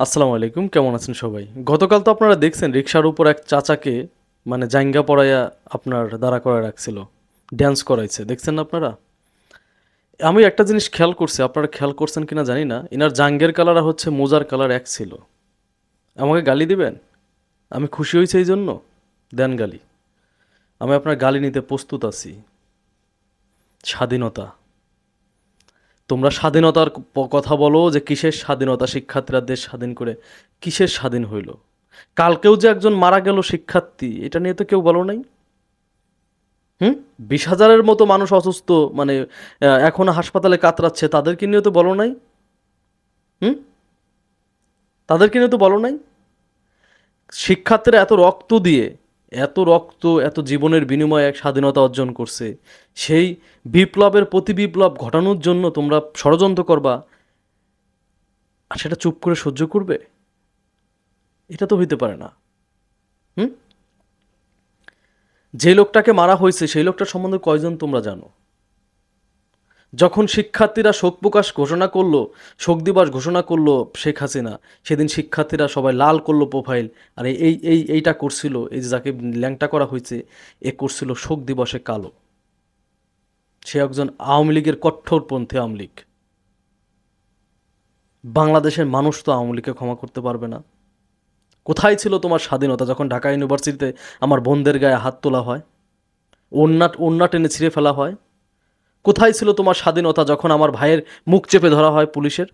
আসসালামু আলাইকুম, কেমন আছেন সবাই? গতকাল তো আপনারা দেখছেন রিকশার উপর এক চাচাকে মানে জাইঙ্গা পড়াইয়া আপনার দাঁড়া করায় রাখছিল, ড্যান্স করাইছে, দেখছেন না আপনারা? আমি একটা জিনিস খেয়াল করছি, আপনারা খেয়াল করছেন কিনা জানি না, ইনার জাঙ্গের কালার আর হচ্ছে মোজার কালার এক ছিল। আমাকে গালি দিবেন? আমি খুশি হয়েছি এই জন্য দেন গালি। আমি আপনার গালি নিতে প্রস্তুত আছি। স্বাধীনতা, তোমরা স্বাধীনতার কথা বলো যে কিসের স্বাধীনতা, শিক্ষার্থীরা দেশ স্বাধীন করে কিসের স্বাধীন হইল? কালকেও যে একজন মারা গেল শিক্ষার্থী, এটা নিয়ে তো কেউ বলো নাই। হুম, 20,000-এর মতো মানুষ অসুস্থ, মানে এখনো হাসপাতালে কাতরাচ্ছে, তাদেরকে নিয়ে তো বলো নাই। হুম, তাদেরকে নিয়ে তো বলো নাই। শিক্ষার্থীরা এত রক্ত দিয়ে, এত রক্ত, এত জীবনের বিনিময়ে এক স্বাধীনতা অর্জন করছে, সেই বিপ্লবের প্রতি বিপ্লব ঘটানোর জন্য তোমরা ষড়যন্ত্র করবা, আর সেটা চুপ করে সহ্য করবে? এটা তো হইতে পারে না। হুম, যে লোকটাকে মারা হয়েছে সেই লোকটার সম্বন্ধে কয়জন তোমরা জানো? যখন শিক্ষার্থীরা শোক প্রকাশ ঘোষণা করলো, শোক দিবস ঘোষণা করলো শেখ হাসিনা, সেদিন শিক্ষার্থীরা সবাই লাল করলো প্রোফাইল। আর এইটা করছিল, এই যে যাকে ল্যাংটা করা হয়েছে, এ করছিল শোক দিবসে কালো। সে একজন আওয়ামী লীগের কঠোরপন্থী আওয়ামী লীগ। বাংলাদেশের মানুষ তো আওয়ামী লীগকে ক্ষমা করতে পারবে না। কোথায় ছিল তোমার স্বাধীনতা যখন ঢাকা ইউনিভার্সিটিতে আমার বোনদের গায়ে হাত তোলা হয়, ওন্না টেনে ছিঁড়ে ফেলা হয়? কোথায় ছিল তোমার স্বাধীনতা যখন আমার ভাইয়ের মুখ চেপে ধরা হয় পুলিশের?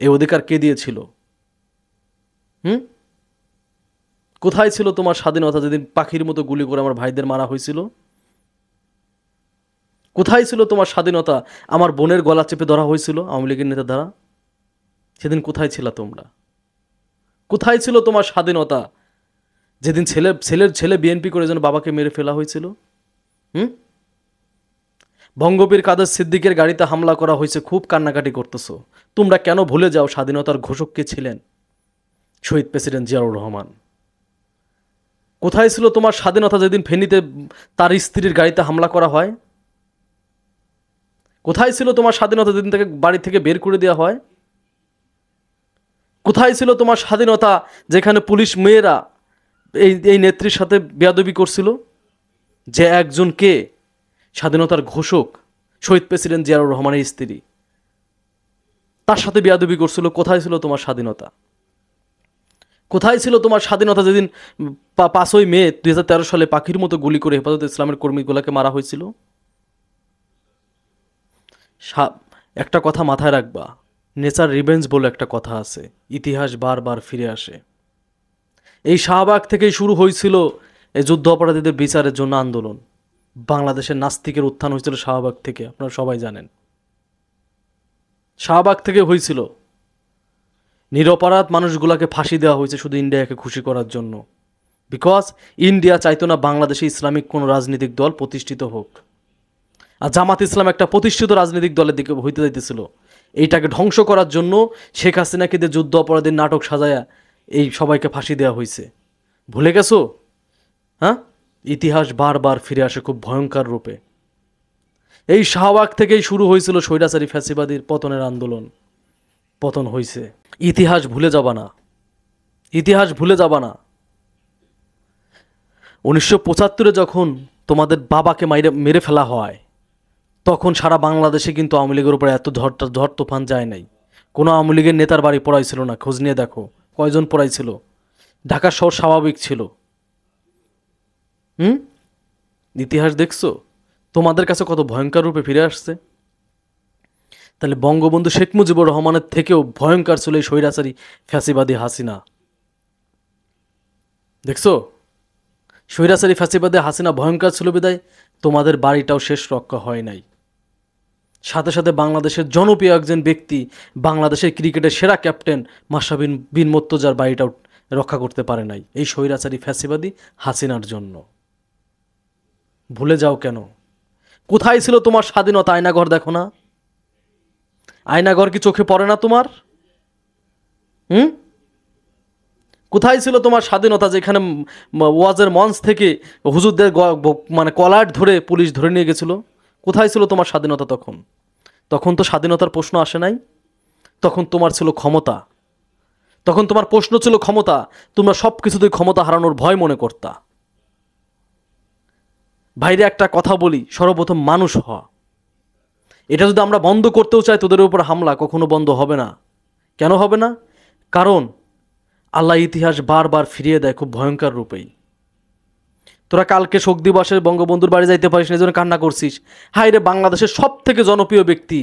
এই অধিকার কে দিয়েছিল? হুম, কোথায় ছিল তোমার স্বাধীনতা যেদিন পাখির মতো গুলি করে আমার ভাইদের মারা হয়েছিল? কোথায় ছিল তোমার স্বাধীনতা আমার বোনের গলা চেপে ধরা হয়েছিল আওয়ামী লীগের নেতা দ্বারা? সেদিন কোথায় ছিল তোমরা? কোথায় ছিল তোমার স্বাধীনতা যেদিন ছেলের ছেলে বিএনপি করে যেন বাবাকে মেরে ফেলা হয়েছিল? হুম, বঙ্গবীর কাদের সিদ্দিকের গাড়িতে হামলা করা হয়েছে, খুব কান্নাকাটি করতেছো। তোমরা কেন ভুলে যাও স্বাধীনতার ঘোষক কে ছিলেন? শহীদ প্রেসিডেন্ট জিয়াউর রহমান। কোথায় ছিল তোমার স্বাধীনতা যেদিন ফেনীতে তার স্ত্রীর গাড়িতে হামলা করা হয়? কোথায় ছিল তোমার স্বাধীনতা যেদিন তাকে বাড়ি থেকে বের করে দেওয়া হয়? কোথায় ছিল তোমার স্বাধীনতা যেখানে পুলিশ মেয়েরা এই এই নেত্রীর সাথে বেয়াদবি করছিল? যে একজন কে স্বাধীনতার ঘোষক, শহীদ প্রেসিডেন্ট জিয়াউর রহমানের স্ত্রী, তার সাথে বেয়াদবি করছিল। কোথায় ছিল তোমার স্বাধীনতা? কোথায় ছিল তোমার স্বাধীনতা যেদিন 5ই মে 2013 সালে পাখির মতো গুলি করে হেফাজত ইসলামের কর্মীগুলোকে মারা হয়েছিল? একটা কথা মাথায় রাখবা, নেচার রিভেঞ্জ বলে একটা কথা আছে, ইতিহাস বারবার ফিরে আসে। এই শাহবাগ থেকেই শুরু হয়েছিল এই যুদ্ধ অপরাধীদের বিচারের জন্য আন্দোলন। বাংলাদেশের নাস্তিকের উত্থান হয়েছিল শাহবাগ থেকে, আপনারা সবাই জানেন। শাহবাগ থেকে হয়েছিল। নিরপরাধ মানুষগুলোকে ফাঁসি দেওয়া হয়েছে শুধু ইন্ডিয়াকে খুশি করার জন্য। বিকজ ইন্ডিয়া চাইতো না বাংলাদেশে ইসলামিক কোনো রাজনৈতিক দল প্রতিষ্ঠিত হোক। আর জামাত ইসলাম একটা প্রতিষ্ঠিত রাজনৈতিক দলের দিকে হইতে যাইতেছিল। এইটাকে ধ্বংস করার জন্য শেখ হাসিনাকে দিয়ে যুদ্ধ অপরাধীর নাটক সাজায়া এই সবাইকে ফাঁসি দেওয়া হয়েছে। ভুলে গেছো? হ্যাঁ, ইতিহাস বারবার ফিরে আসে খুব ভয়ঙ্কর রূপে। এই শাহবাগ থেকেই শুরু হয়েছিল স্বৈরাচারী ফ্যাসিবাদীর পতনের আন্দোলন। পতন হয়েছে। ইতিহাস ভুলে যাবা না, ইতিহাস ভুলে যাবা না। 1975-এ যখন তোমাদের বাবাকে মেরে ফেলা হয়, তখন সারা বাংলাদেশে কিন্তু আওয়ামী লীগের উপরে এত ঝড় তুফান যায় নাই। কোনো আওয়ামী লীগের নেতার বাড়ি পড়াইছিল না, খোঁজ নিয়ে দেখো কয়জন পড়াইছিল। ঢাকা শহর স্বাভাবিক ছিল। হুম, ইতিহাস দেখছো তোমাদের কাছে কত ভয়ঙ্কর রূপে ফিরে আসছে। তাহলে বঙ্গবন্ধু শেখ মুজিবুর রহমানের থেকেও ভয়ঙ্কর ছিল এই স্বৈরাচারী ফ্যাসিবাদী হাসিনা। দেখছো, স্বৈরাচারী ফ্যাসিবাদী হাসিনা ভয়ঙ্কর ছিল বিদায় তোমাদের বাড়িটাও শেষ রক্ষা হয় নাই। সাথে সাথে বাংলাদেশের জনপ্রিয় একজন ব্যক্তি, বাংলাদেশের ক্রিকেটের সেরা ক্যাপ্টেন মাশরাফি বিন মুর্তজার বাড়িটাও রক্ষা করতে পারে নাই এই স্বৈরাচারী ফ্যাসিবাদী হাসিনার জন্য। ভুলে যাও কেন? কোথায় ছিল তোমার স্বাধীনতা? আয়নাঘর দেখো না? আয়নাঘর কি চোখে পড়ে না তোমার? হুম, কোথায় ছিল তোমার স্বাধীনতা যেখানে ওয়াজের মঞ্চ থেকে হুজুরদের মানে কলার ধরে পুলিশ ধরে নিয়ে গেছিল? কোথায় ছিল তোমার স্বাধীনতা তখন? তখন তো স্বাধীনতার প্রশ্ন আসে নাই। তখন তোমার ছিল ক্ষমতা, তখন তোমার প্রশ্ন ছিল ক্ষমতা, তোমরা সব কিছুতেই ক্ষমতা হারানোর ভয় মনে করতা। ভাইরে একটা কথা বলি, সর্বপ্রথম মানুষ হওয়া। এটা যদি আমরা বন্ধ করতেও চাই, তোদের উপর হামলা কখনো বন্ধ হবে না। কেন হবে না? কারণ আল্লাহ ইতিহাস বারবার ফিরিয়ে দেয় খুব ভয়ঙ্কর রূপেই। তোরা কালকে শোক দিবসে বঙ্গবন্ধুর বাড়ি যাইতে পারিস না, এই জন্য কান্না করছিস। হাই রে, বাংলাদেশের সব থেকে জনপ্রিয় ব্যক্তি,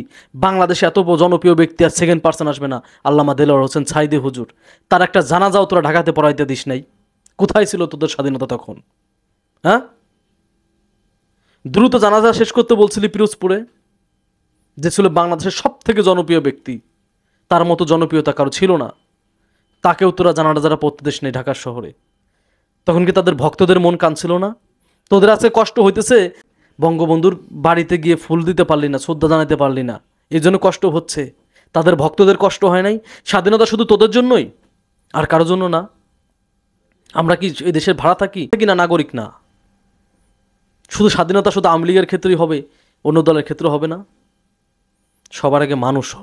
বাংলাদেশে এত জনপ্রিয় ব্যক্তি আর সেকেন্ড পার্সন আসবে না, আল্লামা দেলোয়ার হোসেন সাইদি হুজুর। তার একটা জানাজাও তোরা ঢাকাতে পড়াইতে দিস নাই। কোথায় ছিল তোদের স্বাধীনতা তখন? হ্যাঁ, দ্রুত জানাজা শেষ করতে বলছিলি পিরোজপুরে, যে ছিল বাংলাদেশের সব থেকে জনপ্রিয় ব্যক্তি, তার মতো জনপ্রিয়তা কারো ছিল না, তাকেও তোরা জানাজা পড়তে দিস নেই ঢাকার শহরে। তখন কি তাদের ভক্তদের মন কাঁদছিল না? তোদের আছে কষ্ট হইতেছে, বঙ্গবন্ধুর বাড়িতে গিয়ে ফুল দিতে পারলি না, শ্রদ্ধা জানাতে পারলি না, এই জন্য কষ্ট হচ্ছে। তাদের ভক্তদের কষ্ট হয় নাই? স্বাধীনতা শুধু তোদের জন্যই, আর কারো জন্য না? আমরা কি এই দেশের ভাড়া থাকি না নাগরিক না? শুধু স্বাধীনতা শুধু আওয়ামী লীগের ক্ষেত্রেই হবে, অন্য দলের ক্ষেত্রে হবে না? সবার আগে মানুষ হ।